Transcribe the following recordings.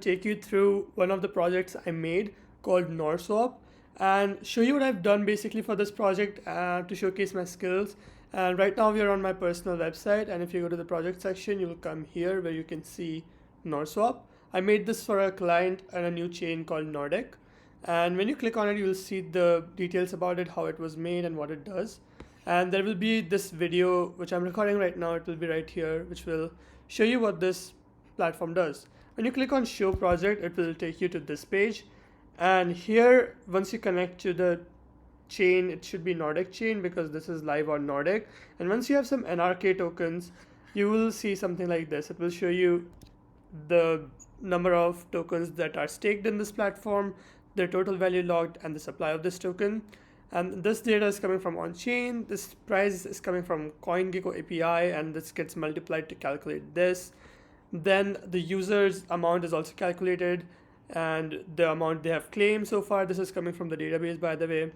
take you through one of the projects I made called NorSwap and show you what I've done basically for this project to showcase my skills. And right now we are on my personal website, and if you go to the project section, you'll come here where you can see NorSwap. I made this for a client and a new chain called Nordic. And when you click on it, you'll see the details about it, how it was made and what it does. And there will be this video, which I'm recording right now. It will be right here, which will show you what this platform does. When you click on show project, it will take you to this page. And here, once you connect to the chain, it should be Nordic chain because this is live on Nordic. And once you have some NRK tokens, you will see something like this. It will show you the number of tokens that are staked in this platform, their total value logged, and the supply of this token. And this data is coming from on-chain. This price is coming from CoinGecko API, and this gets multiplied to calculate this. Then the user's amount is also calculated, and the amount they have claimed so far. This is coming from the database, by the way.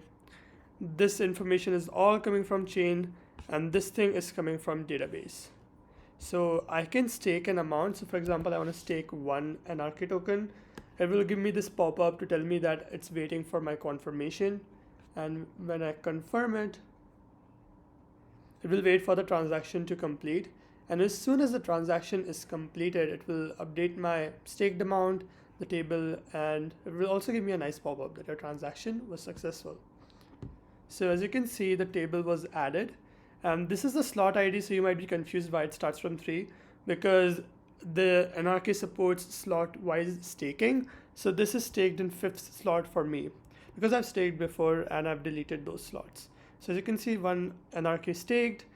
This information is all coming from chain, and this thing is coming from database. So I can stake an amount. So for example, I want to stake one NRK token. It will give me this pop-up to tell me that it's waiting for my confirmation. And when I confirm it, it will wait for the transaction to complete. And as soon as the transaction is completed, it will update my staked amount, the table, and it will also give me a nice pop-up that your transaction was successful. So as you can see, the table was added. And this is the slot ID, so you might be confused why it starts from 3, because the NRK supports slot-wise staking. So this is staked in 5th slot for me, because I've staked before and I've deleted those slots. So as you can see, one NRK staked.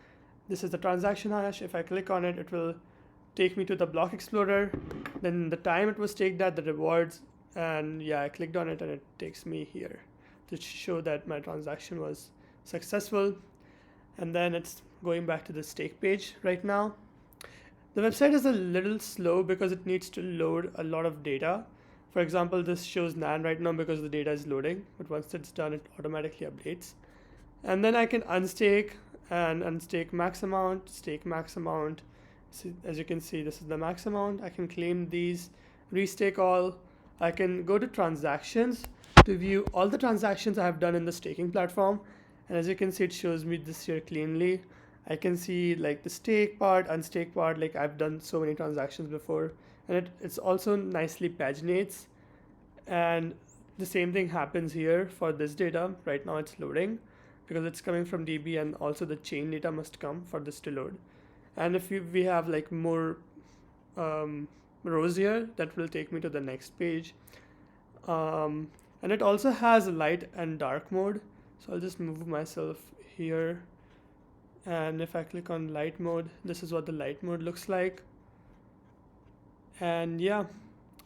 This is the transaction hash. If I click on it, it will take me to the block explorer. Then the time it was staked at, the rewards, and yeah, I clicked on it and it takes me here to show that my transaction was successful. And then it's going back to the stake page right now. The website is a little slow because it needs to load a lot of data. For example, this shows NaN right now because the data is loading, but once it's done, it automatically updates. And then I can unstake and unstake max amount, stake max amount. So as you can see, this is the max amount. I can claim these, restake all. I can go to transactions to view all the transactions I have done in the staking platform. And as you can see, it shows me this here cleanly. I can see like the stake part, unstake part, like I've done so many transactions before. And it's also nicely paginates. And the same thing happens here for this data. Right now it's loading because it's coming from DB, and also the chain data must come for this to load. And if we have like more rows here, that will take me to the next page. And it also has light and dark mode. So I'll just move myself here. And if I click on light mode, this is what the light mode looks like. And yeah,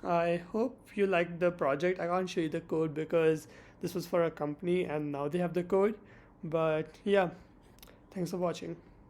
I hope you liked the project. I can't show you the code because this was for a company and now they have the code. But yeah, thanks for watching.